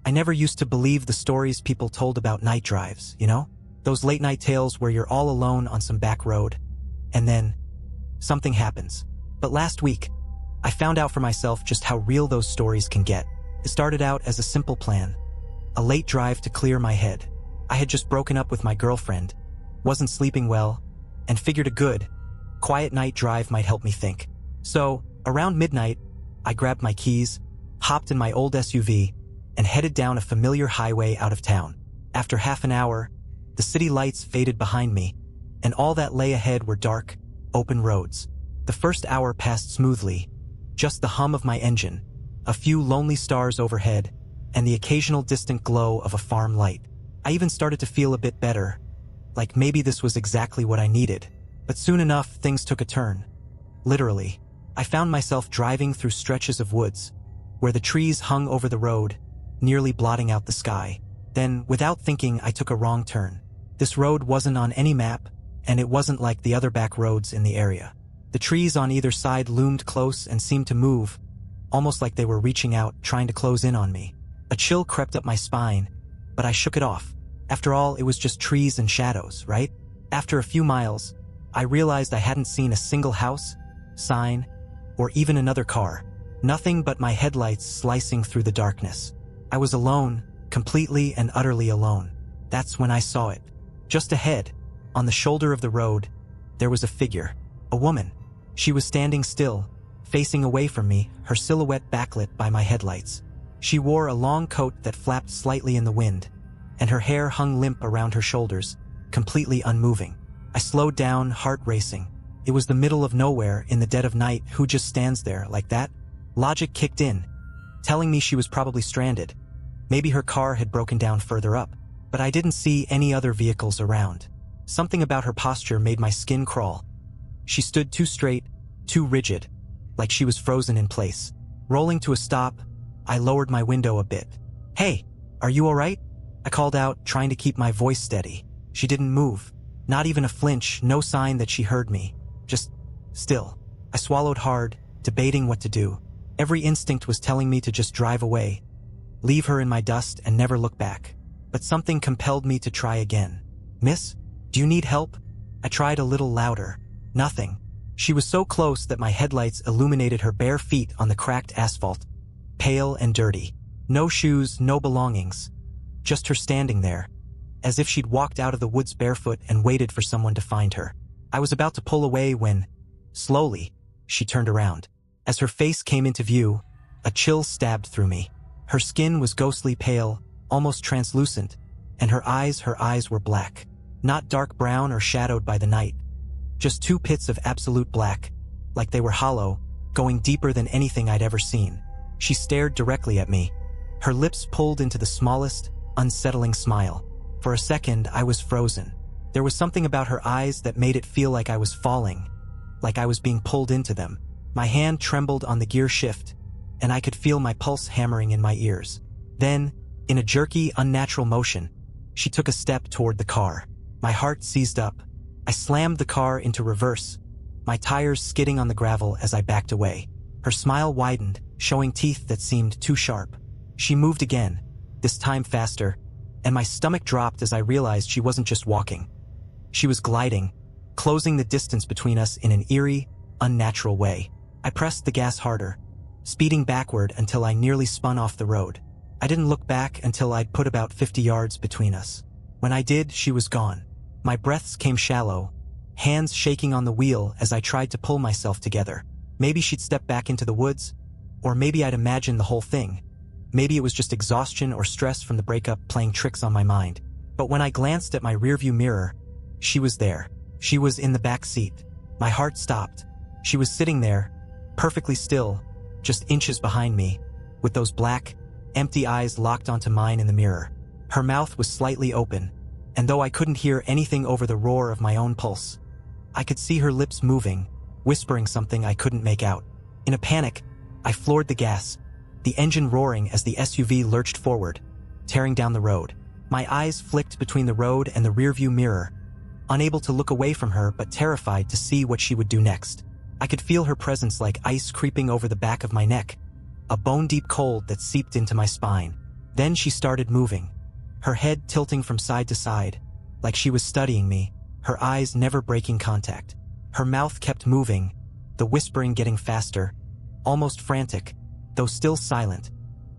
I never used to believe the stories people told about night drives, you know? Those late-night tales where you're all alone on some back road, and then something happens. But last week, I found out for myself just how real those stories can get. It started out as a simple plan, a late drive to clear my head. I had just broken up with my girlfriend, wasn't sleeping well, and figured a good, quiet night drive might help me think. So, around midnight, I grabbed my keys, hopped in my old SUV, and headed down a familiar highway out of town. After half an hour, the city lights faded behind me, and all that lay ahead were dark, open roads. The first hour passed smoothly, just the hum of my engine, a few lonely stars overhead, and the occasional distant glow of a farm light. I even started to feel a bit better, like maybe this was exactly what I needed. But soon enough, things took a turn. Literally, I found myself driving through stretches of woods, where the trees hung over the road, nearly blotting out the sky. Then, without thinking, I took a wrong turn. This road wasn't on any map, and it wasn't like the other back roads in the area. The trees on either side loomed close and seemed to move, almost like they were reaching out, trying to close in on me. A chill crept up my spine, but I shook it off. After all, it was just trees and shadows, right? After a few miles, I realized I hadn't seen a single house, sign, or even another car. Nothing but my headlights slicing through the darkness. I was alone, completely and utterly alone. That's when I saw it. Just ahead, on the shoulder of the road, there was a figure, a woman. She was standing still, facing away from me, her silhouette backlit by my headlights. She wore a long coat that flapped slightly in the wind, and her hair hung limp around her shoulders, completely unmoving. I slowed down, heart racing. It was the middle of nowhere, in the dead of night. Who just stands there like that? Logic kicked in, telling me she was probably stranded. Maybe her car had broken down further up, but I didn't see any other vehicles around. Something about her posture made my skin crawl. She stood too straight, too rigid, like she was frozen in place. Rolling to a stop, I lowered my window a bit. "Hey, are you all right?" I called out, trying to keep my voice steady. She didn't move, not even a flinch, no sign that she heard me. Just still. I swallowed hard, debating what to do. Every instinct was telling me to just drive away, leave her in my dust and never look back. But something compelled me to try again. "Miss, do you need help?" I tried a little louder. Nothing. She was so close that my headlights illuminated her bare feet on the cracked asphalt, pale and dirty. No shoes, no belongings. Just her standing there, as if she'd walked out of the woods barefoot and waited for someone to find her. I was about to pull away when, slowly, she turned around. As her face came into view, a chill stabbed through me. Her skin was ghostly pale, almost translucent, and her eyes were black. Not dark brown or shadowed by the night. Just two pits of absolute black, like they were hollow, going deeper than anything I'd ever seen. She stared directly at me, her lips pulled into the smallest, unsettling smile. For a second, I was frozen. There was something about her eyes that made it feel like I was falling, like I was being pulled into them. My hand trembled on the gear shift, and I could feel my pulse hammering in my ears. Then, in a jerky, unnatural motion, she took a step toward the car. My heart seized up. I slammed the car into reverse, my tires skidding on the gravel as I backed away. Her smile widened, showing teeth that seemed too sharp. She moved again, this time faster, and my stomach dropped as I realized she wasn't just walking. She was gliding, closing the distance between us in an eerie, unnatural way. I pressed the gas harder, speeding backward until I nearly spun off the road. I didn't look back until I'd put about 50 yards between us. When I did, she was gone. My breaths came shallow, hands shaking on the wheel as I tried to pull myself together. Maybe she'd step back into the woods, or maybe I'd imagined the whole thing. Maybe it was just exhaustion or stress from the breakup playing tricks on my mind. But when I glanced at my rearview mirror, she was there. She was in the back seat. My heart stopped. She was sitting there, perfectly still, just inches behind me, with those black, empty eyes locked onto mine in the mirror. Her mouth was slightly open, and though I couldn't hear anything over the roar of my own pulse, I could see her lips moving, whispering something I couldn't make out. In a panic, I floored the gas, the engine roaring as the SUV lurched forward, tearing down the road. My eyes flicked between the road and the rearview mirror, unable to look away from her but terrified to see what she would do next. I could feel her presence like ice creeping over the back of my neck, a bone-deep cold that seeped into my spine. Then she started moving, her head tilting from side to side, like she was studying me, her eyes never breaking contact. Her mouth kept moving, the whispering getting faster, almost frantic, though still silent,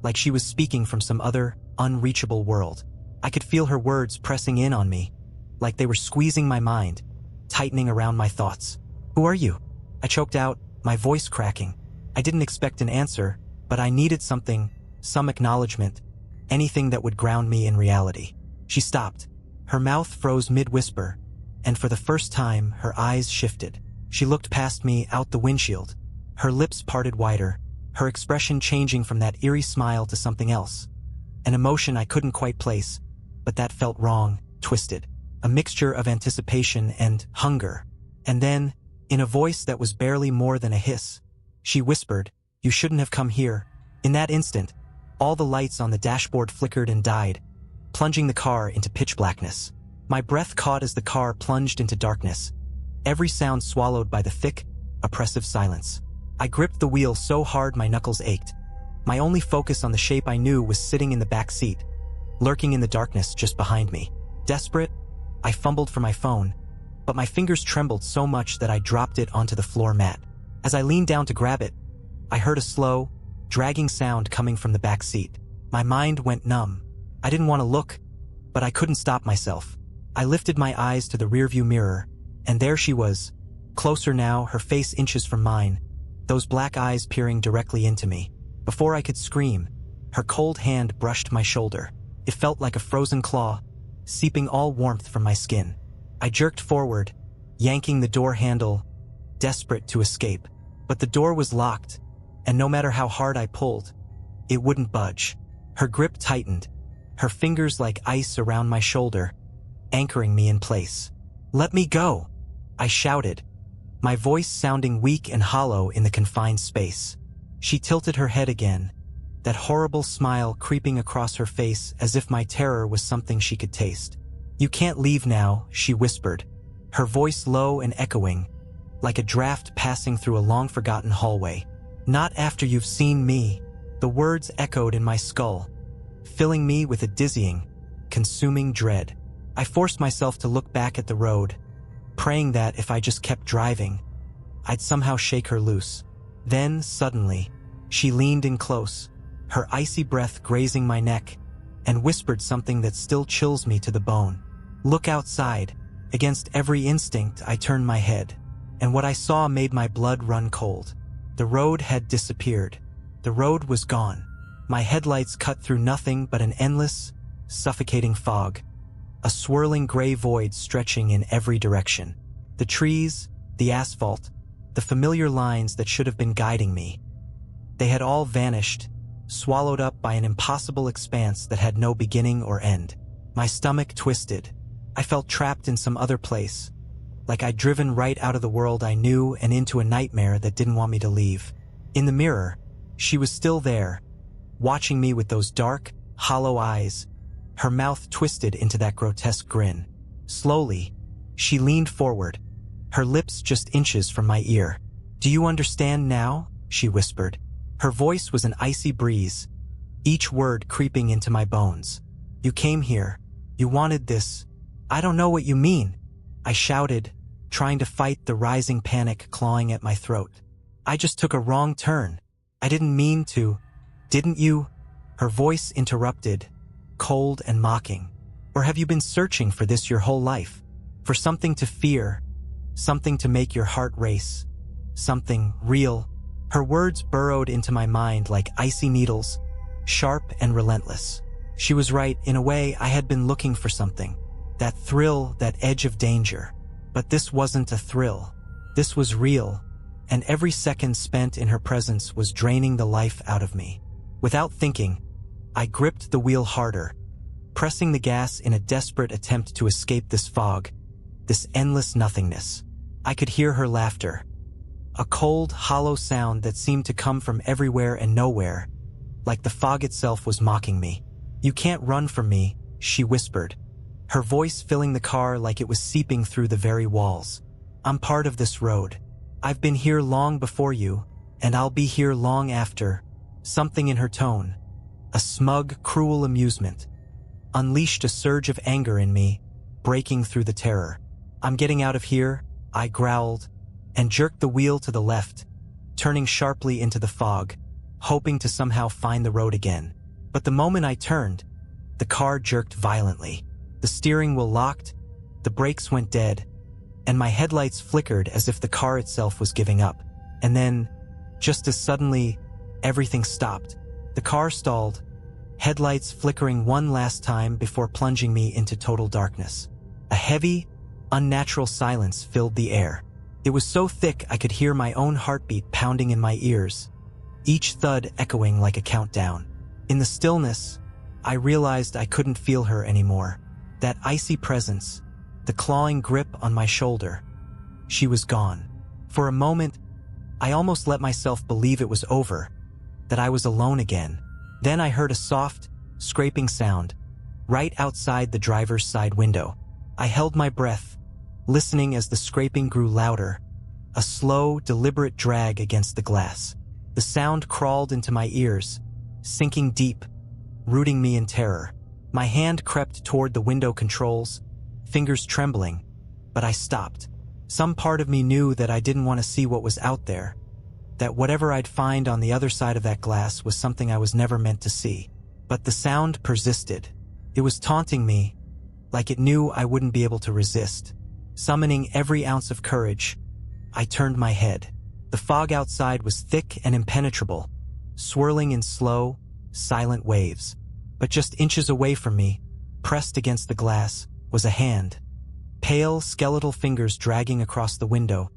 like she was speaking from some other, unreachable world. I could feel her words pressing in on me, like they were squeezing my mind, tightening around my thoughts. "Who are you?" I choked out, my voice cracking. I didn't expect an answer, but I needed something, some acknowledgement, anything that would ground me in reality. She stopped. Her mouth froze mid-whisper, and for the first time, her eyes shifted. She looked past me out the windshield, her lips parted wider, her expression changing from that eerie smile to something else. An emotion I couldn't quite place, but that felt wrong, twisted. A mixture of anticipation and hunger. And then, in a voice that was barely more than a hiss, she whispered, "You shouldn't have come here." In that instant, all the lights on the dashboard flickered and died, plunging the car into pitch blackness. My breath caught as the car plunged into darkness, every sound swallowed by the thick, oppressive silence. I gripped the wheel so hard my knuckles ached. My only focus on the shape I knew was sitting in the back seat, lurking in the darkness just behind me. Desperate, I fumbled for my phone, but my fingers trembled so much that I dropped it onto the floor mat. As I leaned down to grab it, I heard a slow, dragging sound coming from the back seat. My mind went numb. I didn't want to look, but I couldn't stop myself. I lifted my eyes to the rearview mirror, and there she was, closer now, her face inches from mine, those black eyes peering directly into me. Before I could scream, her cold hand brushed my shoulder. It felt like a frozen claw, seeping all warmth from my skin. I jerked forward, yanking the door handle, desperate to escape. But the door was locked, and no matter how hard I pulled, it wouldn't budge. Her grip tightened, her fingers like ice around my shoulder, anchoring me in place. "Let me go!" I shouted, my voice sounding weak and hollow in the confined space. She tilted her head again, that horrible smile creeping across her face as if my terror was something she could taste. "You can't leave now," she whispered, her voice low and echoing, like a draft passing through a long-forgotten hallway. "Not after you've seen me." The words echoed in my skull, filling me with a dizzying, consuming dread. I forced myself to look back at the road, praying that if I just kept driving, I'd somehow shake her loose. Then, suddenly, she leaned in close, her icy breath grazing my neck, and whispered something that still chills me to the bone. "Look outside." Against every instinct, I turned my head, and what I saw made my blood run cold. The road had disappeared. The road was gone. My headlights cut through nothing but an endless, suffocating fog, a swirling gray void stretching in every direction. The trees, the asphalt, the familiar lines that should have been guiding me, they had all vanished, swallowed up by an impossible expanse that had no beginning or end. My stomach twisted. I felt trapped in some other place, like I'd driven right out of the world I knew and into a nightmare that didn't want me to leave. In the mirror, she was still there, watching me with those dark, hollow eyes, her mouth twisted into that grotesque grin. Slowly, she leaned forward, her lips just inches from my ear. "Do you understand now?" she whispered. Her voice was an icy breeze, each word creeping into my bones. "You came here. You wanted this. I don't know what you mean," I shouted, trying to fight the rising panic clawing at my throat. "I just took a wrong turn. I didn't mean to." "Didn't you?" Her voice interrupted, cold and mocking. "Or have you been searching for this your whole life? For something to fear, something to make your heart race, something real?" Her words burrowed into my mind like icy needles, sharp and relentless. She was right. In a way, I had been looking for something. That thrill, that edge of danger. But this wasn't a thrill. This was real, and every second spent in her presence was draining the life out of me. Without thinking, I gripped the wheel harder, pressing the gas in a desperate attempt to escape this fog, this endless nothingness. I could hear her laughter, a cold, hollow sound that seemed to come from everywhere and nowhere, like the fog itself was mocking me. "You can't run from me," she whispered, her voice filling the car like it was seeping through the very walls. "I'm part of this road. I've been here long before you, and I'll be here long after." Something in her tone, a smug, cruel amusement, unleashed a surge of anger in me, breaking through the terror. "I'm getting out of here," I growled, and jerked the wheel to the left, turning sharply into the fog, hoping to somehow find the road again. But the moment I turned, the car jerked violently. The steering wheel locked, the brakes went dead, and my headlights flickered as if the car itself was giving up. And then, just as suddenly, everything stopped. The car stalled, headlights flickering one last time before plunging me into total darkness. A heavy, unnatural silence filled the air. It was so thick I could hear my own heartbeat pounding in my ears, each thud echoing like a countdown. In the stillness, I realized I couldn't feel her anymore. That icy presence, the clawing grip on my shoulder. She was gone. For a moment, I almost let myself believe it was over, that I was alone again. Then I heard a soft, scraping sound, right outside the driver's side window. I held my breath, listening as the scraping grew louder, a slow, deliberate drag against the glass. The sound crawled into my ears, sinking deep, rooting me in terror. My hand crept toward the window controls, fingers trembling, but I stopped. Some part of me knew that I didn't want to see what was out there, that whatever I'd find on the other side of that glass was something I was never meant to see. But the sound persisted. It was taunting me, like it knew I wouldn't be able to resist. Summoning every ounce of courage, I turned my head. The fog outside was thick and impenetrable, swirling in slow, silent waves. But just inches away from me, pressed against the glass, was a hand. Pale, skeletal fingers dragging across the window,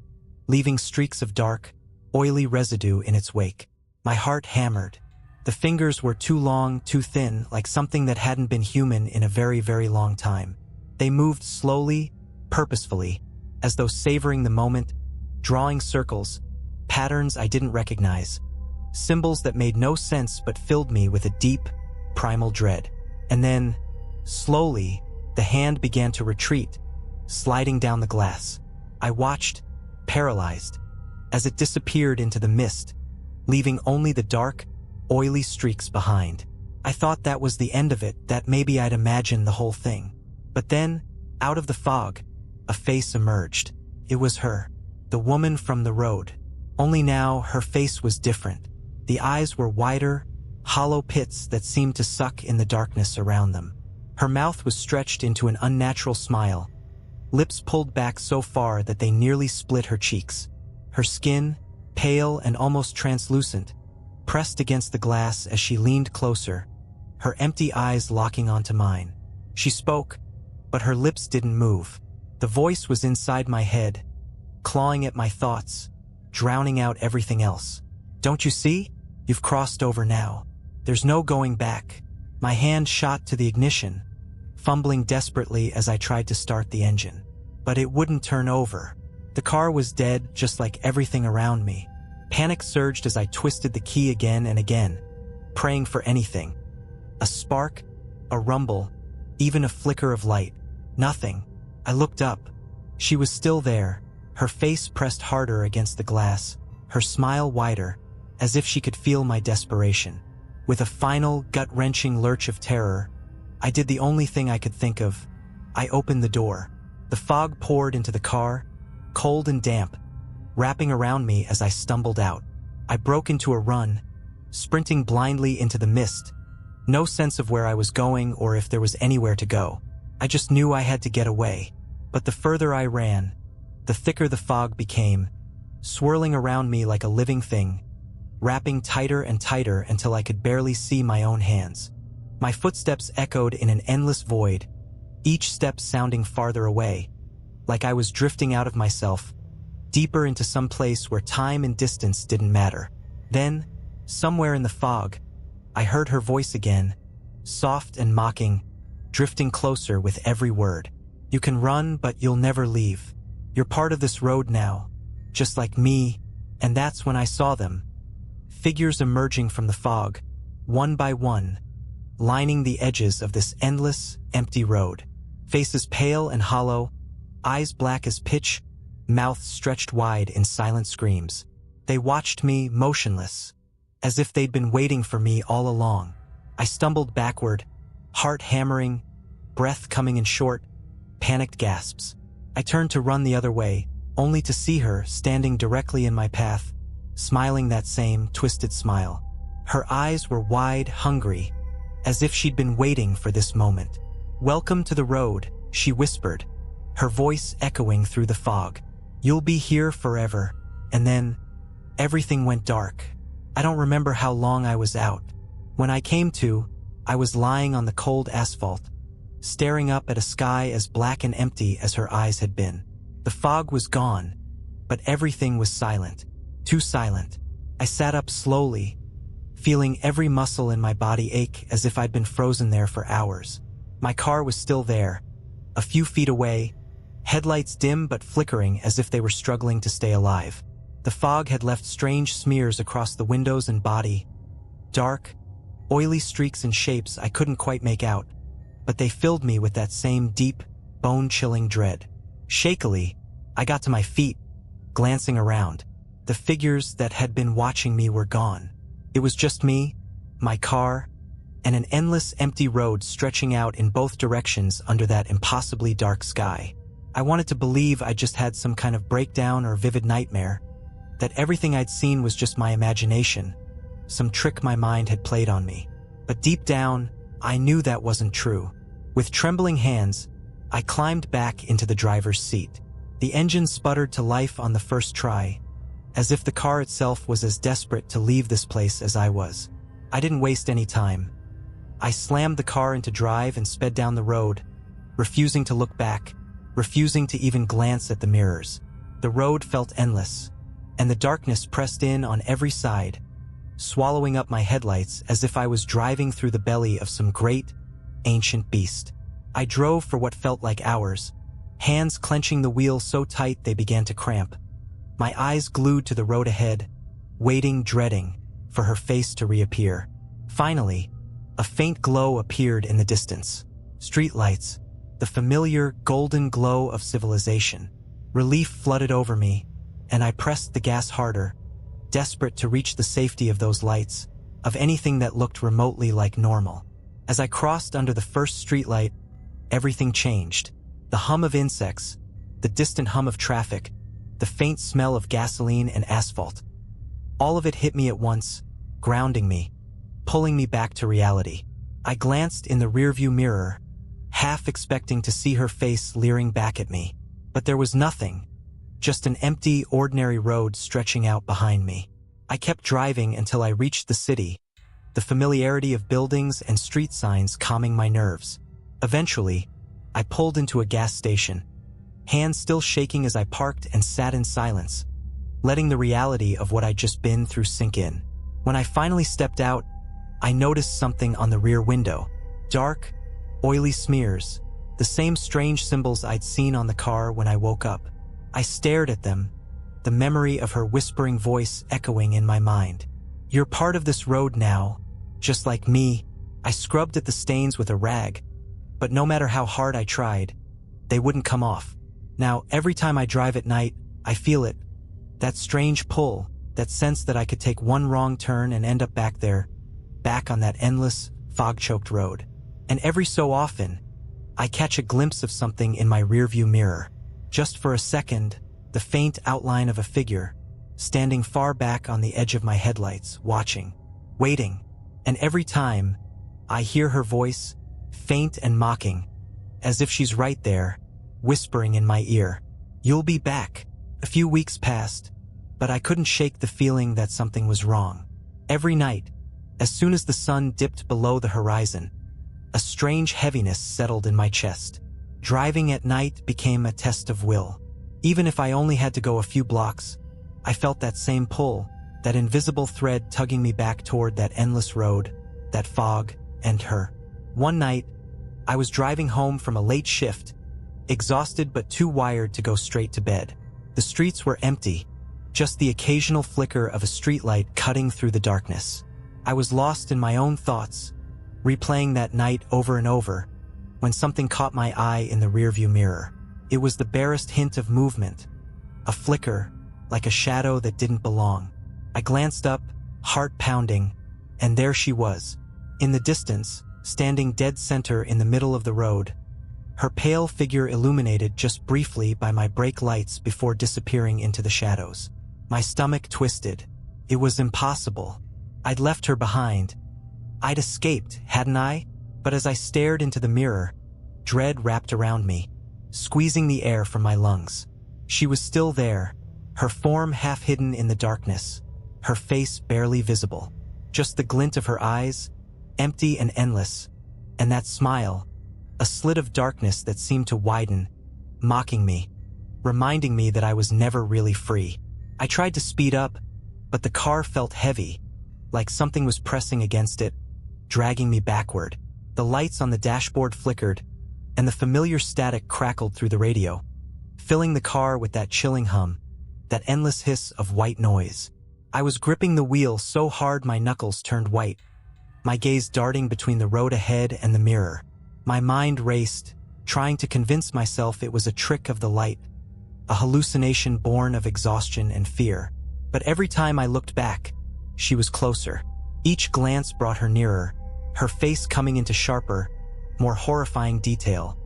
leaving streaks of dark, oily residue in its wake. My heart hammered. The fingers were too long, too thin, like something that hadn't been human in a very, very long time. They moved slowly, purposefully, as though savoring the moment, drawing circles, patterns I didn't recognize, symbols that made no sense but filled me with a deep, primal dread. And then, slowly, the hand began to retreat, sliding down the glass. I watched, paralyzed, as it disappeared into the mist, leaving only the dark, oily streaks behind. I thought that was the end of it, that maybe I'd imagined the whole thing. But then, out of the fog, a face emerged. It was her, the woman from the road. Only now, her face was different. The eyes were wider, hollow pits that seemed to suck in the darkness around them. Her mouth was stretched into an unnatural smile, lips pulled back so far that they nearly split her cheeks. Her skin, pale and almost translucent, pressed against the glass as she leaned closer, her empty eyes locking onto mine. She spoke, but her lips didn't move. The voice was inside my head, clawing at my thoughts, drowning out everything else. "Don't you see? You've crossed over now. There's no going back." My hand shot to the ignition, fumbling desperately as I tried to start the engine. But it wouldn't turn over. The car was dead, just like everything around me. Panic surged as I twisted the key again and again, praying for anything. A spark, a rumble, even a flicker of light. Nothing. I looked up. She was still there, her face pressed harder against the glass, her smile wider, as if she could feel my desperation. With a final, gut-wrenching lurch of terror, I did the only thing I could think of. I opened the door. The fog poured into the car, cold and damp, wrapping around me as I stumbled out. I broke into a run, sprinting blindly into the mist. No sense of where I was going or if there was anywhere to go. I just knew I had to get away. But the further I ran, the thicker the fog became, swirling around me like a living thing, wrapping tighter and tighter until I could barely see my own hands. My footsteps echoed in an endless void, each step sounding farther away, like I was drifting out of myself, deeper into some place where time and distance didn't matter. Then, somewhere in the fog, I heard her voice again, soft and mocking, drifting closer with every word. "You can run, but you'll never leave. You're part of this road now, just like me." And that's when I saw them, figures emerging from the fog, one by one, lining the edges of this endless, empty road. Faces pale and hollow, eyes black as pitch, mouths stretched wide in silent screams. They watched me, motionless, as if they'd been waiting for me all along. I stumbled backward, heart hammering, breath coming in short, panicked gasps. I turned to run the other way, only to see her standing directly in my path, smiling that same twisted smile. Her eyes were wide, hungry, as if she'd been waiting for this moment. "Welcome to the road," she whispered, her voice echoing through the fog. "You'll be here forever." And then, everything went dark. I don't remember how long I was out. When I came to, I was lying on the cold asphalt, staring up at a sky as black and empty as her eyes had been. The fog was gone, but everything was silent. Too silent. I sat up slowly, feeling every muscle in my body ache as if I'd been frozen there for hours. My car was still there, a few feet away, headlights dim but flickering as if they were struggling to stay alive. The fog had left strange smears across the windows and body, dark, oily streaks and shapes I couldn't quite make out, but they filled me with that same deep, bone-chilling dread. Shakily, I got to my feet, glancing around. The figures that had been watching me were gone. It was just me, my car, and an endless empty road stretching out in both directions under that impossibly dark sky. I wanted to believe I just had some kind of breakdown or vivid nightmare, that everything I'd seen was just my imagination, some trick my mind had played on me. But deep down, I knew that wasn't true. With trembling hands, I climbed back into the driver's seat. The engine sputtered to life on the first try, as if the car itself was as desperate to leave this place as I was. I didn't waste any time. I slammed the car into drive and sped down the road, refusing to look back, refusing to even glance at the mirrors. The road felt endless, and the darkness pressed in on every side, swallowing up my headlights as if I was driving through the belly of some great, ancient beast. I drove for what felt like hours, hands clenching the wheel so tight they began to cramp, my eyes glued to the road ahead, waiting, dreading, for her face to reappear. Finally, a faint glow appeared in the distance. Streetlights, the familiar golden glow of civilization. Relief flooded over me, and I pressed the gas harder, desperate to reach the safety of those lights, of anything that looked remotely like normal. As I crossed under the first streetlight, everything changed. The hum of insects, the distant hum of traffic, the faint smell of gasoline and asphalt. All of it hit me at once, grounding me, pulling me back to reality. I glanced in the rearview mirror, half expecting to see her face leering back at me. But there was nothing, just an empty, ordinary road stretching out behind me. I kept driving until I reached the city, the familiarity of buildings and street signs calming my nerves. Eventually, I pulled into a gas station, hands still shaking as I parked and sat in silence, letting the reality of what I'd just been through sink in. When I finally stepped out, I noticed something on the rear window. Dark, oily smears, the same strange symbols I'd seen on the car when I woke up. I stared at them, the memory of her whispering voice echoing in my mind. "You're part of this road now, just like me." I scrubbed at the stains with a rag, but no matter how hard I tried, they wouldn't come off. Now, every time I drive at night, I feel it. That strange pull, that sense that I could take one wrong turn and end up back there, back on that endless, fog-choked road. And every so often, I catch a glimpse of something in my rearview mirror. Just for a second, the faint outline of a figure, standing far back on the edge of my headlights, watching, waiting. And every time, I hear her voice, faint and mocking, as if she's right there, whispering in my ear, "You'll be back." A few weeks passed, but I couldn't shake the feeling that something was wrong. Every night, as soon as the sun dipped below the horizon, a strange heaviness settled in my chest. Driving at night became a test of will. Even if I only had to go a few blocks, I felt that same pull, that invisible thread tugging me back toward that endless road, that fog, and her. One night, I was driving home from a late shift, exhausted but too wired to go straight to bed. The streets were empty, just the occasional flicker of a streetlight cutting through the darkness. I was lost in my own thoughts, replaying that night over and over, when something caught my eye in the rearview mirror. It was the barest hint of movement, a flicker, like a shadow that didn't belong. I glanced up, heart pounding, and there she was, In the distance, standing dead center in the middle of the road, her pale figure illuminated just briefly by my brake lights before disappearing into the shadows. My stomach twisted. It was impossible. I'd left her behind. I'd escaped, hadn't I? But as I stared into the mirror, dread wrapped around me, squeezing the air from my lungs. She was still there, her form half hidden in the darkness, her face barely visible. Just the glint of her eyes, empty and endless, and that smile, a slit of darkness that seemed to widen, mocking me, reminding me that I was never really free. I tried to speed up, but the car felt heavy, like something was pressing against it, dragging me backward. The lights on the dashboard flickered, and the familiar static crackled through the radio, filling the car with that chilling hum, that endless hiss of white noise. I was gripping the wheel so hard my knuckles turned white, my gaze darting between the road ahead and the mirror. My mind raced, trying to convince myself it was a trick of the light, a hallucination born of exhaustion and fear. But every time I looked back, she was closer. Each glance brought her nearer, her face coming into sharper, more horrifying detail.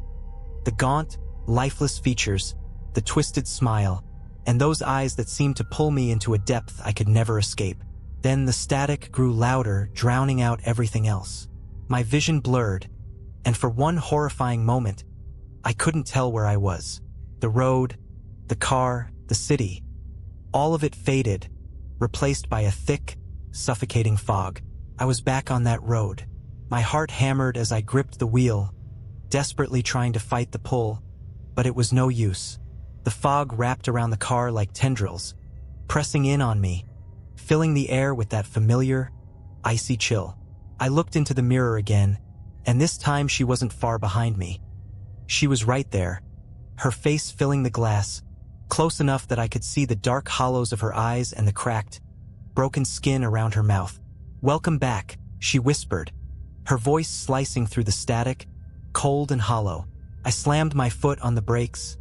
The gaunt, lifeless features, the twisted smile, and those eyes that seemed to pull me into a depth I could never escape. Then the static grew louder, drowning out everything else. My vision blurred, and for one horrifying moment, I couldn't tell where I was. The road, the car, the city, all of it faded, replaced by a thick, suffocating fog. I was back on that road. My heart hammered as I gripped the wheel, desperately trying to fight the pull, but it was no use. The fog wrapped around the car like tendrils, pressing in on me, filling the air with that familiar, icy chill. I looked into the mirror again, and this time she wasn't far behind me. She was right there, her face filling the glass, close enough that I could see the dark hollows of her eyes and the cracked, broken skin around her mouth. "Welcome back," she whispered, her voice slicing through the static, cold and hollow. I slammed my foot on the brakes,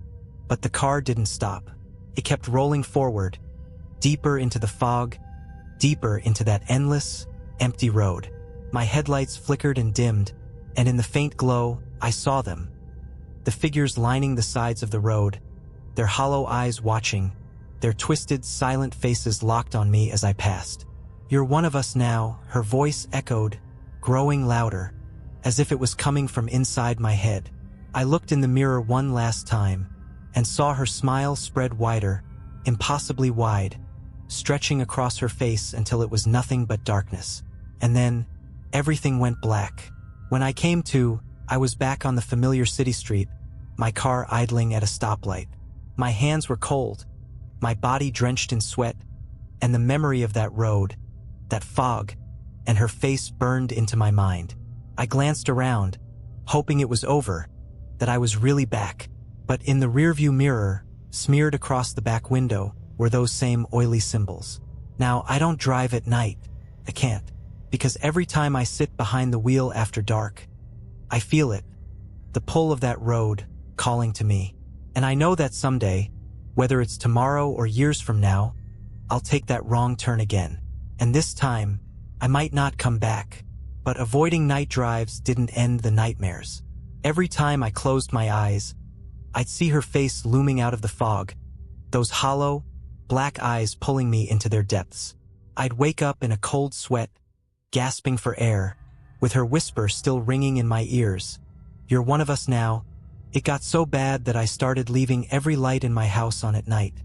but the car didn't stop. It kept rolling forward, deeper into the fog, deeper into that endless, empty road. My headlights flickered and dimmed, and in the faint glow, I saw them. The figures lining the sides of the road, their hollow eyes watching, their twisted, silent faces locked on me as I passed. "You're one of us now," her voice echoed, growing louder, as if it was coming from inside my head. I looked in the mirror one last time, and saw her smile spread wider, impossibly wide, stretching across her face until it was nothing but darkness. And then, everything went black. When I came to, I was back on the familiar city street, my car idling at a stoplight. My hands were cold, my body drenched in sweat, and the memory of that road, that fog, and her face burned into my mind. I glanced around, hoping it was over, that I was really back. But in the rearview mirror, smeared across the back window, were those same oily symbols. Now, I don't drive at night. I can't. Because every time I sit behind the wheel after dark, I feel it. The pull of that road, calling to me. And I know that someday, whether it's tomorrow or years from now, I'll take that wrong turn again. And this time, I might not come back. But avoiding night drives didn't end the nightmares. Every time I closed my eyes, I'd see her face looming out of the fog, those hollow, black eyes pulling me into their depths. I'd wake up in a cold sweat, gasping for air, with her whisper still ringing in my ears. "You're one of us now." It got so bad that I started leaving every light in my house on at night,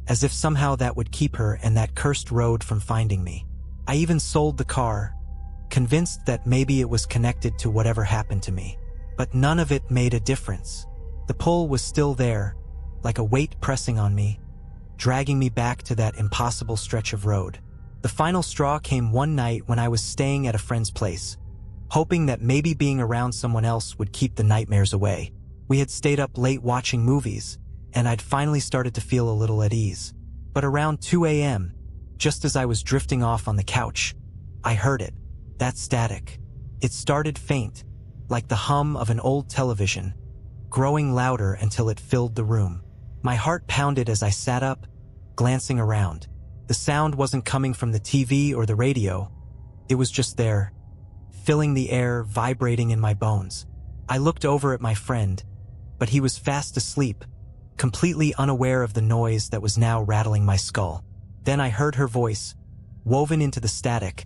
as if somehow that would keep her and that cursed road from finding me. I even sold the car, convinced that maybe it was connected to whatever happened to me. But none of it made a difference. The pull was still there, like a weight pressing on me, dragging me back to that impossible stretch of road. The final straw came one night when I was staying at a friend's place, hoping that maybe being around someone else would keep the nightmares away. We had stayed up late watching movies, and I'd finally started to feel a little at ease. But around 2 a.m., just as I was drifting off on the couch, I heard it, that static. It started faint, like the hum of an old television, growing louder until it filled the room. My heart pounded as I sat up, glancing around. The sound wasn't coming from the TV or the radio. It was just there, filling the air, vibrating in my bones. I looked over at my friend, but he was fast asleep, completely unaware of the noise that was now rattling my skull. Then I heard her voice, woven into the static,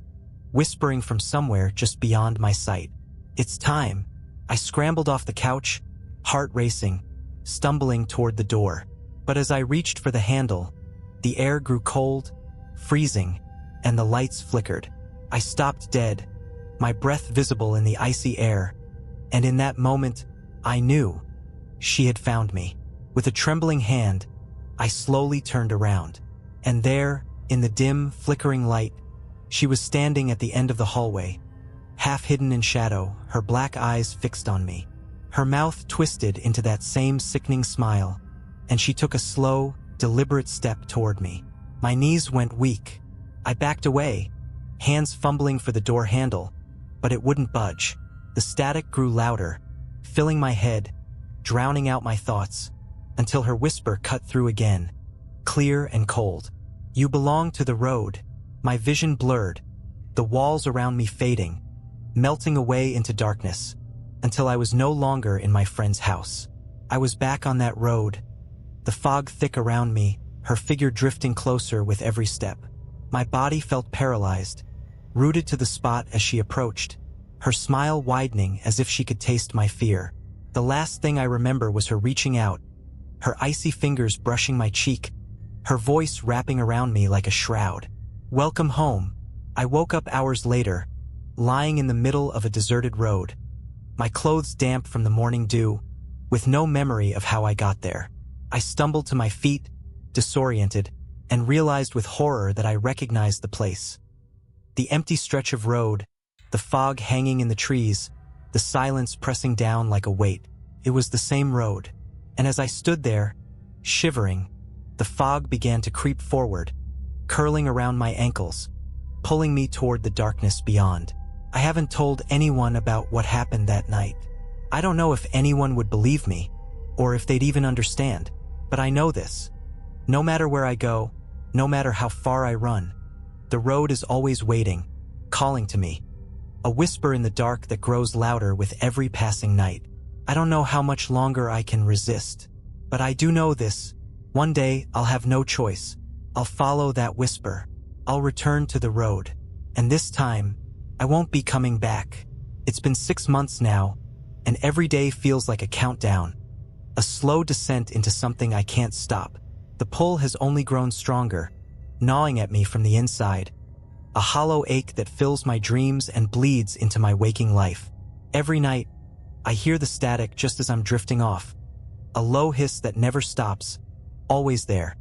whispering from somewhere just beyond my sight. "It's time." I scrambled off the couch, heart racing, stumbling toward the door. But as I reached for the handle, the air grew cold, freezing, and the lights flickered. I stopped dead, my breath visible in the icy air, and in that moment, I knew she had found me. With a trembling hand, I slowly turned around, and there, in the dim, flickering light, she was standing at the end of the hallway, half hidden in shadow, her black eyes fixed on me. Her mouth twisted into that same sickening smile, and she took a slow, deliberate step toward me. My knees went weak. I backed away, hands fumbling for the door handle, but it wouldn't budge. The static grew louder, filling my head, drowning out my thoughts, until her whisper cut through again, clear and cold. "You belong to the road." My vision blurred, the walls around me fading, melting away into darkness, until I was no longer in my friend's house. I was back on that road, the fog thick around me, her figure drifting closer with every step. My body felt paralyzed, rooted to the spot as she approached, her smile widening as if she could taste my fear. The last thing I remember was her reaching out, her icy fingers brushing my cheek, her voice wrapping around me like a shroud. "Welcome home." I woke up hours later, lying in the middle of a deserted road, my clothes damp from the morning dew, with no memory of how I got there. I stumbled to my feet, disoriented, and realized with horror that I recognized the place. The empty stretch of road, the fog hanging in the trees, the silence pressing down like a weight. It was the same road, and as I stood there, shivering, the fog began to creep forward, curling around my ankles, pulling me toward the darkness beyond. I haven't told anyone about what happened that night. I don't know if anyone would believe me, or if they'd even understand, but I know this. No matter where I go, no matter how far I run, the road is always waiting, calling to me. A whisper in the dark that grows louder with every passing night. I don't know how much longer I can resist, but I do know this. One day, I'll have no choice. I'll follow that whisper. I'll return to the road. And this time, I won't be coming back. It's been 6 months now, and every day feels like a countdown. A slow descent into something I can't stop. The pull has only grown stronger, gnawing at me from the inside. A hollow ache that fills my dreams and bleeds into my waking life. Every night, I hear the static just as I'm drifting off. A low hiss that never stops, always there.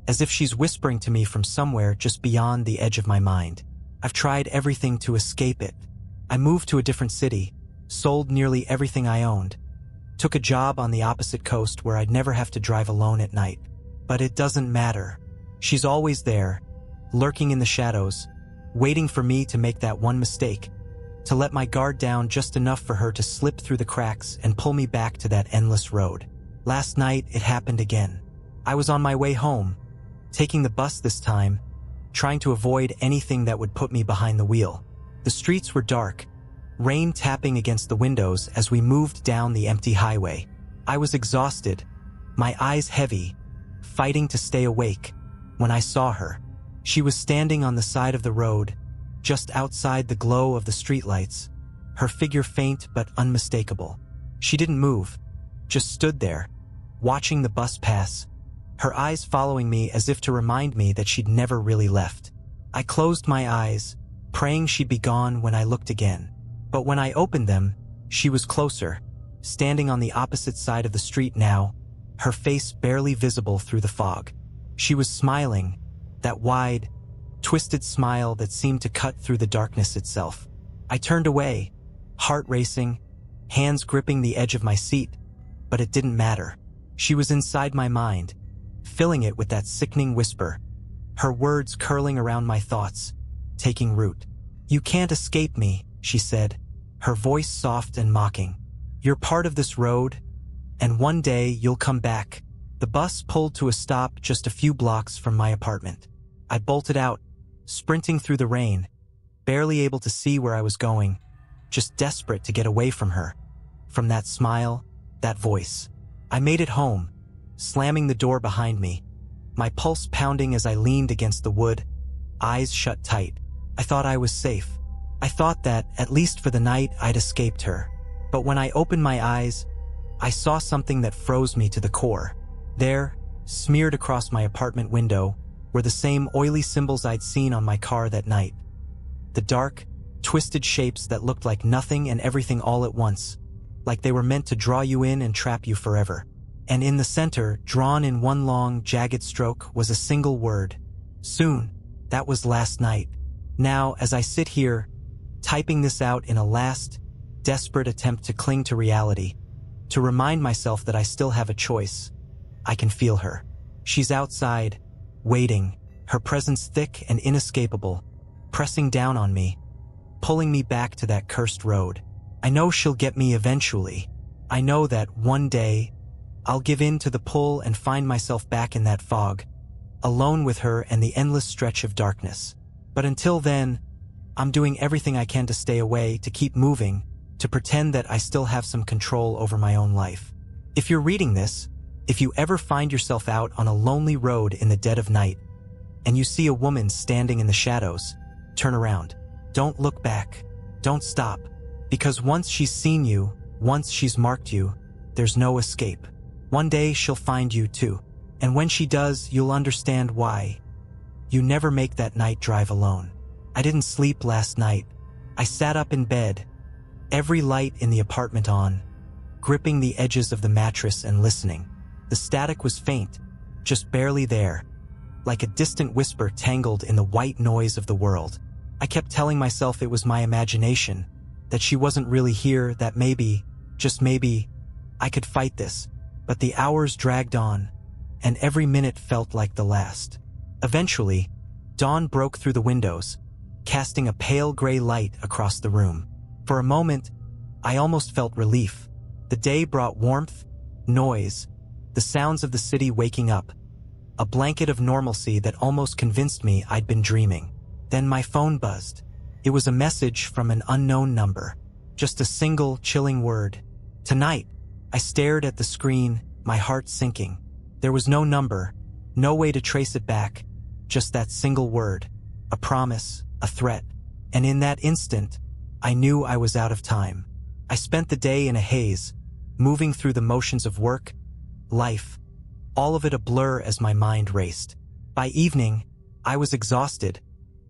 As if she's whispering to me from somewhere just beyond the edge of my mind. I've tried everything to escape it. I moved to a different city, sold nearly everything I owned, took a job on the opposite coast where I'd never have to drive alone at night. But it doesn't matter. She's always there, lurking in the shadows, waiting for me to make that one mistake, to let my guard down just enough for her to slip through the cracks and pull me back to that endless road. Last night, it happened again. I was on my way home, taking the bus this time, trying to avoid anything that would put me behind the wheel. The streets were dark, rain tapping against the windows as we moved down the empty highway. I was exhausted, my eyes heavy, fighting to stay awake, when I saw her. She was standing on the side of the road, just outside the glow of the streetlights, her figure faint but unmistakable. She didn't move, just stood there, watching the bus pass, her eyes following me as if to remind me that she'd never really left. I closed my eyes, praying she'd be gone when I looked again. But when I opened them, she was closer, standing on the opposite side of the street now, her face barely visible through the fog. She was smiling, that wide, twisted smile that seemed to cut through the darkness itself. I turned away, heart racing, hands gripping the edge of my seat, but it didn't matter. She was inside my mind, filling it with that sickening whisper, her words curling around my thoughts, taking root. "You can't escape me," she said, her voice soft and mocking. "You're part of this road, and one day you'll come back." The bus pulled to a stop just a few blocks from my apartment. I bolted out, sprinting through the rain, barely able to see where I was going, just desperate to get away from her, from that smile, that voice. I made it home, slamming the door behind me, my pulse pounding as I leaned against the wood, eyes shut tight. I thought I was safe. I thought that, at least for the night, I'd escaped her. But when I opened my eyes, I saw something that froze me to the core. There, smeared across my apartment window, were the same oily symbols I'd seen on my car that night. The dark, twisted shapes that looked like nothing and everything all at once, like they were meant to draw you in and trap you forever. And in the center, drawn in one long, jagged stroke, was a single word. Soon. That was last night. Now, as I sit here, typing this out in a last, desperate attempt to cling to reality, to remind myself that I still have a choice, I can feel her. She's outside, waiting, her presence thick and inescapable, pressing down on me, pulling me back to that cursed road. I know she'll get me eventually. I know that one day, I'll give in to the pull and find myself back in that fog, alone with her and the endless stretch of darkness. But until then, I'm doing everything I can to stay away, to keep moving, to pretend that I still have some control over my own life. If you're reading this, if you ever find yourself out on a lonely road in the dead of night, and you see a woman standing in the shadows, turn around. Don't look back. Don't stop. Because once she's seen you, once she's marked you, there's no escape. One day she'll find you too. And when she does, you'll understand why. You never make that night drive alone. I didn't sleep last night. I sat up in bed, every light in the apartment on, gripping the edges of the mattress and listening. The static was faint, just barely there, like a distant whisper tangled in the white noise of the world. I kept telling myself it was my imagination, that she wasn't really here, that maybe, just maybe, I could fight this. But the hours dragged on, and every minute felt like the last. Eventually, dawn broke through the windows, casting a pale gray light across the room. For a moment, I almost felt relief. The day brought warmth, noise, the sounds of the city waking up, a blanket of normalcy that almost convinced me I'd been dreaming. Then my phone buzzed. It was a message from an unknown number, just a single, chilling word. Tonight. I stared at the screen, my heart sinking. There was no number, no way to trace it back, just that single word, a promise, a threat. And in that instant, I knew I was out of time. I spent the day in a haze, moving through the motions of work, life, all of it a blur as my mind raced. By evening, I was exhausted,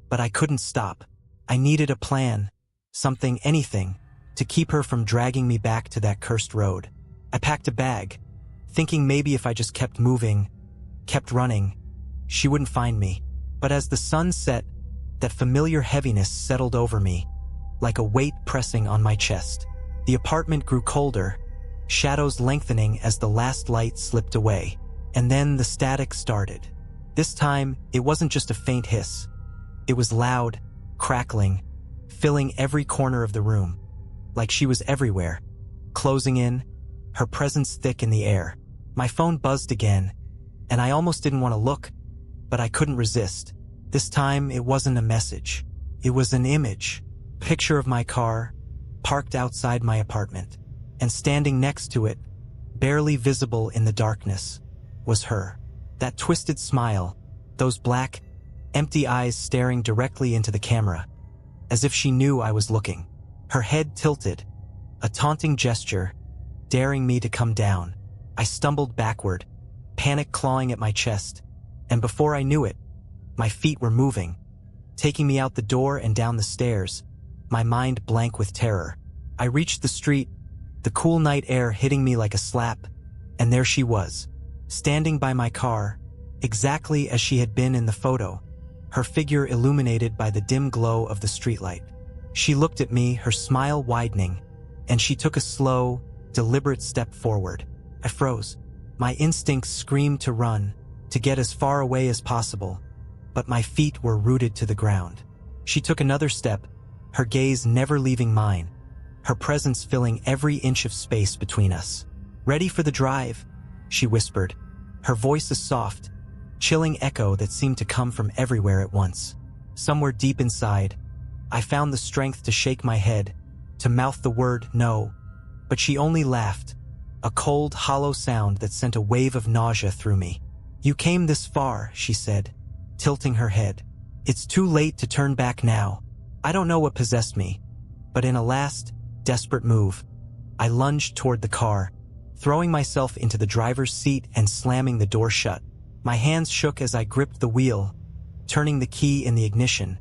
but I couldn't stop. I needed a plan, something, anything, to keep her from dragging me back to that cursed road. I packed a bag, thinking maybe if I just kept moving, kept running, she wouldn't find me. But as the sun set, that familiar heaviness settled over me, like a weight pressing on my chest. The apartment grew colder, shadows lengthening as the last light slipped away. And then the static started. This time, it wasn't just a faint hiss. It was loud, crackling, filling every corner of the room, like she was everywhere, closing in, her presence thick in the air. My phone buzzed again, and I almost didn't want to look, but I couldn't resist. This time, it wasn't a message. It was an image. Picture of my car, parked outside my apartment, and standing next to it, barely visible in the darkness, was her. That twisted smile, those black, empty eyes staring directly into the camera, as if she knew I was looking. Her head tilted, a taunting gesture, daring me to come down. I stumbled backward, panic clawing at my chest, and before I knew it, my feet were moving, taking me out the door and down the stairs, my mind blank with terror. I reached the street, the cool night air hitting me like a slap, and there she was, standing by my car, exactly as she had been in the photo, her figure illuminated by the dim glow of the streetlight. She looked at me, her smile widening, and she took a slow, deliberate step forward. I froze. My instincts screamed to run, to get as far away as possible, but my feet were rooted to the ground. She took another step, her gaze never leaving mine, her presence filling every inch of space between us. "Ready for the drive?" she whispered, her voice a soft, chilling echo that seemed to come from everywhere at once. Somewhere deep inside, I found the strength to shake my head, to mouth the word no, but she only laughed, a cold, hollow sound that sent a wave of nausea through me. "You came this far," she said, tilting her head. "It's too late to turn back now." I don't know what possessed me, but in a last, desperate move, I lunged toward the car, throwing myself into the driver's seat and slamming the door shut. My hands shook as I gripped the wheel, turning the key in the ignition,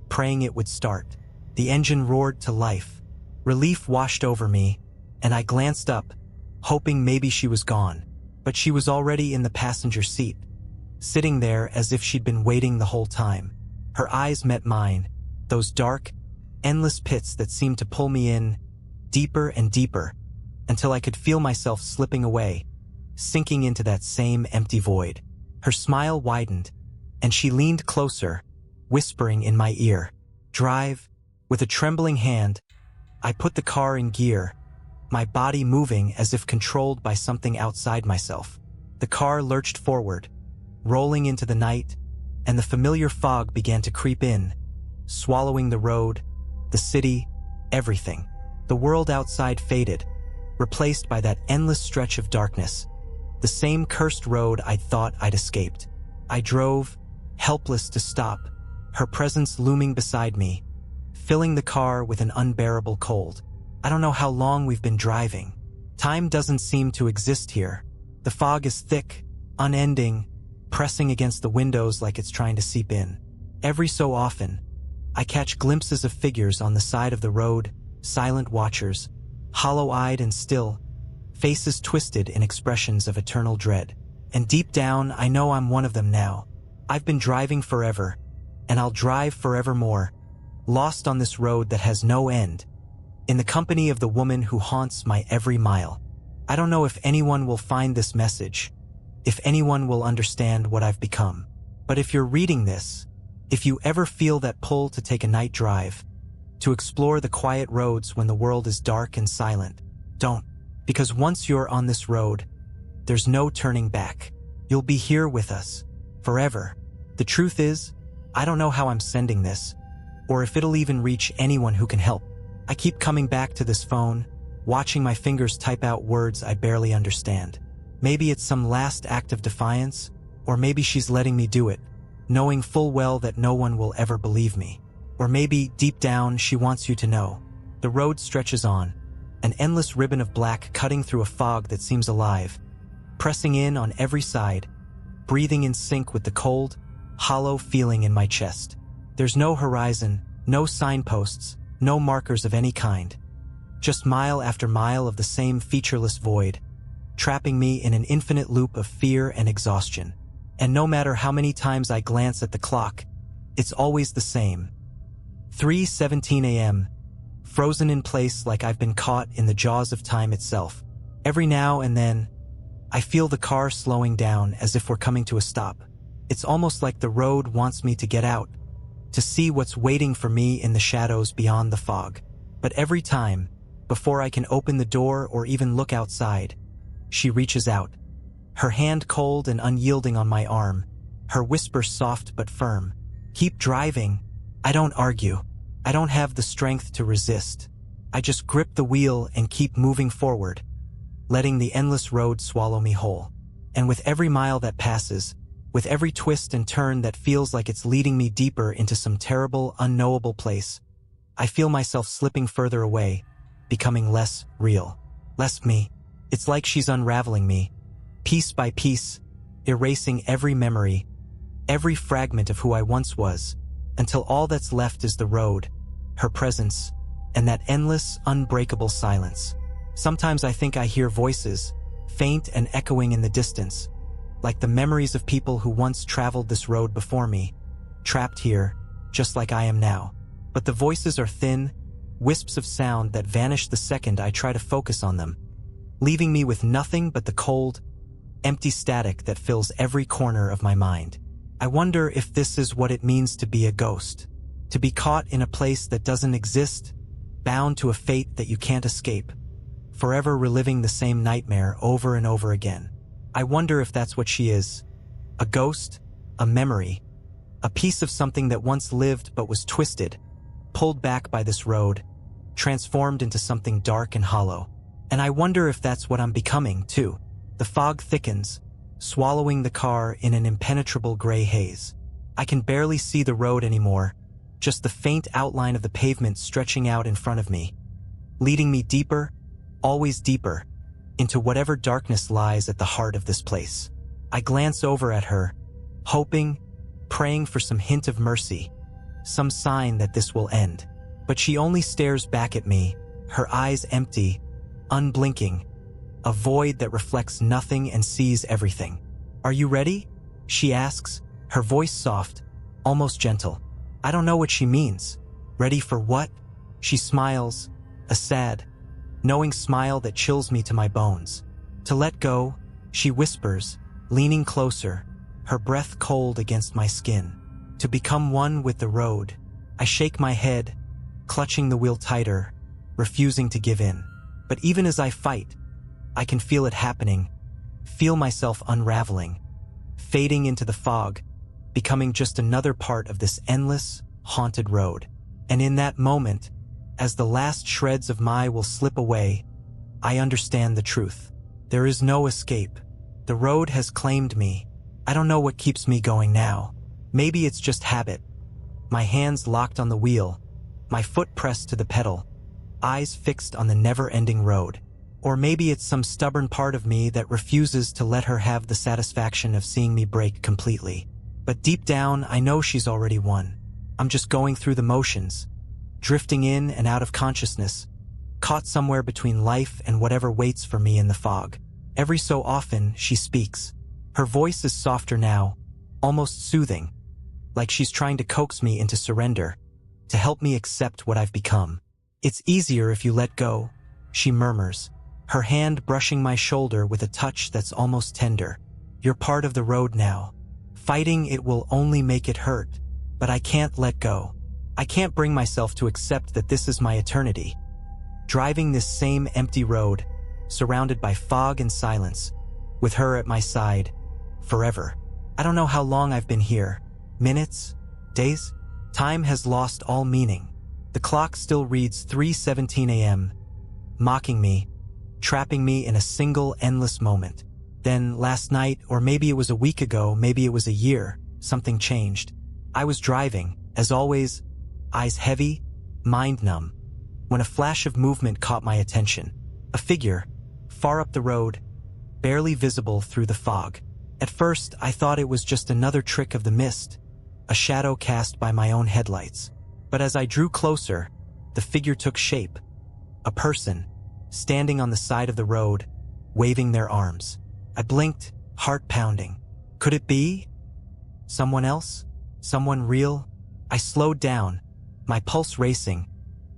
praying it would start. The engine roared to life. Relief washed over me, and I glanced up, hoping maybe she was gone. But she was already in the passenger seat, sitting there as if she'd been waiting the whole time. Her eyes met mine, those dark, endless pits that seemed to pull me in, deeper and deeper, until I could feel myself slipping away, sinking into that same empty void. Her smile widened, and she leaned closer, whispering in my ear. "Drive." With a trembling hand, I put the car in gear, my body moving as if controlled by something outside myself. The car lurched forward, rolling into the night, and the familiar fog began to creep in, swallowing the road, the city, everything. The world outside faded, replaced by that endless stretch of darkness, the same cursed road I'd thought I'd escaped. I drove, helpless to stop, her presence looming beside me, filling the car with an unbearable cold. I don't know how long we've been driving. Time doesn't seem to exist here. The fog is thick, unending, pressing against the windows like it's trying to seep in. Every so often, I catch glimpses of figures on the side of the road, silent watchers, hollow-eyed and still, faces twisted in expressions of eternal dread. And deep down, I know I'm one of them now. I've been driving forever, and I'll drive forevermore, lost on this road that has no end, in the company of the woman who haunts my every mile. I don't know if anyone will find this message, if anyone will understand what I've become. But if you're reading this, if you ever feel that pull to take a night drive, to explore the quiet roads when the world is dark and silent, don't. Because once you're on this road, there's no turning back. You'll be here with us, forever. The truth is, I don't know how I'm sending this, or if it'll even reach anyone who can help. I keep coming back to this phone, watching my fingers type out words I barely understand. Maybe it's some last act of defiance, or maybe she's letting me do it, knowing full well that no one will ever believe me. Or maybe, deep down, she wants you to know. The road stretches on, an endless ribbon of black cutting through a fog that seems alive, pressing in on every side, breathing in sync with the cold, hollow feeling in my chest. There's no horizon, no signposts, no markers of any kind. Just mile after mile of the same featureless void, trapping me in an infinite loop of fear and exhaustion. And no matter how many times I glance at the clock, it's always the same. 3:17 a.m., frozen in place like I've been caught in the jaws of time itself. Every now and then, I feel the car slowing down as if we're coming to a stop. It's almost like the road wants me to get out, to see what's waiting for me in the shadows beyond the fog. But every time, before I can open the door or even look outside, she reaches out, her hand cold and unyielding on my arm, her whisper soft but firm. "Keep driving." I don't argue. I don't have the strength to resist. I just grip the wheel and keep moving forward, letting the endless road swallow me whole. And with every mile that passes, with every twist and turn that feels like it's leading me deeper into some terrible, unknowable place, I feel myself slipping further away, becoming less real, less me. It's like she's unraveling me, piece by piece, erasing every memory, every fragment of who I once was, until all that's left is the road, her presence, and that endless, unbreakable silence. Sometimes I think I hear voices, faint and echoing in the distance, like the memories of people who once traveled this road before me, trapped here, just like I am now. But the voices are thin, wisps of sound that vanish the second I try to focus on them, leaving me with nothing but the cold, empty static that fills every corner of my mind. I wonder if this is what it means to be a ghost, to be caught in a place that doesn't exist, bound to a fate that you can't escape, forever reliving the same nightmare over and over again. I wonder if that's what she is. A ghost, a memory, a piece of something that once lived but was twisted, pulled back by this road, transformed into something dark and hollow. And I wonder if that's what I'm becoming, too. The fog thickens, swallowing the car in an impenetrable gray haze. I can barely see the road anymore, just the faint outline of the pavement stretching out in front of me, leading me deeper, always deeper, into whatever darkness lies at the heart of this place. I glance over at her, hoping, praying for some hint of mercy, some sign that this will end. But she only stares back at me, her eyes empty, unblinking, a void that reflects nothing and sees everything. "Are you ready?" she asks, her voice soft, almost gentle. I don't know what she means. Ready for what? She smiles, a sad, knowing smile that chills me to my bones. To let go, she whispers, leaning closer, her breath cold against my skin. To become one with the road. I shake my head, clutching the wheel tighter, refusing to give in. But even as I fight, I can feel it happening, feel myself unraveling, fading into the fog, becoming just another part of this endless, haunted road. And in that moment, as the last shreds of my will slip away, I understand the truth. There is no escape. The road has claimed me. I don't know what keeps me going now. Maybe it's just habit. My hands locked on the wheel, my foot pressed to the pedal, eyes fixed on the never-ending road. Or maybe it's some stubborn part of me that refuses to let her have the satisfaction of seeing me break completely. But deep down, I know she's already won. I'm just going through the motions, drifting in and out of consciousness, caught somewhere between life and whatever waits for me in the fog. Every so often, she speaks. Her voice is softer now, almost soothing, like she's trying to coax me into surrender, to help me accept what I've become. "It's easier if you let go," she murmurs, her hand brushing my shoulder with a touch that's almost tender. "You're part of the road now. Fighting it will only make it hurt, but I can't let go. I can't bring myself to accept that this is my eternity. Driving this same empty road, surrounded by fog and silence, with her at my side, forever. I don't know how long I've been here. Minutes? Days? Time has lost all meaning. The clock still reads 3:17 a.m., mocking me, trapping me in a single endless moment. Then last night, or maybe it was a week ago, maybe it was a year, something changed. I was driving, as always, eyes heavy, mind numb, when a flash of movement caught my attention. A figure, far up the road, barely visible through the fog. At first, I thought it was just another trick of the mist, a shadow cast by my own headlights. But as I drew closer, the figure took shape. A person, standing on the side of the road, waving their arms. I blinked, heart pounding. Could it be? Someone else? Someone real? I slowed down, my pulse racing,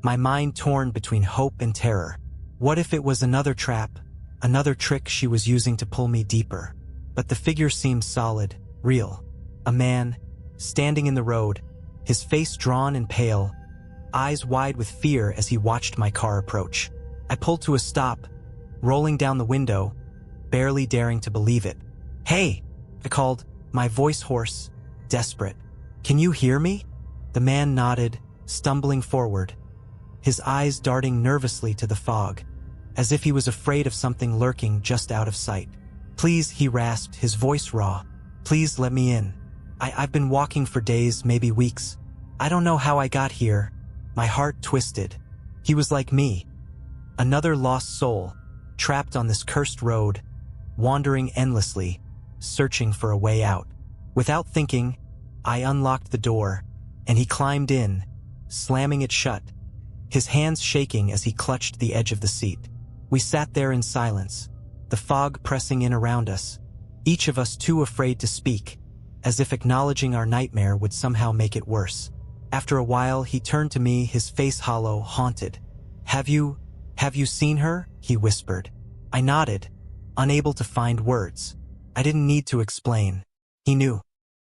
my mind torn between hope and terror. What if it was another trap, another trick she was using to pull me deeper? But the figure seemed solid, real. A man, standing in the road, his face drawn and pale, eyes wide with fear as he watched my car approach. I pulled to a stop, rolling down the window, barely daring to believe it. "Hey!" I called, my voice hoarse, desperate. "Can you hear me?" The man nodded, stumbling forward, his eyes darting nervously to the fog, as if he was afraid of something lurking just out of sight. "Please," he rasped, his voice raw. "Please let me in. I've been walking for days, maybe weeks. I don't know how I got here." My heart twisted. He was like me, another lost soul, trapped on this cursed road, wandering endlessly, searching for a way out. Without thinking, I unlocked the door, and he climbed in, slamming it shut, his hands shaking as he clutched the edge of the seat. We sat there in silence, the fog pressing in around us, each of us too afraid to speak, as if acknowledging our nightmare would somehow make it worse. After a while, he turned to me, his face hollow, haunted. Have you seen her?" he whispered. I nodded, unable to find words. I didn't need to explain. He knew.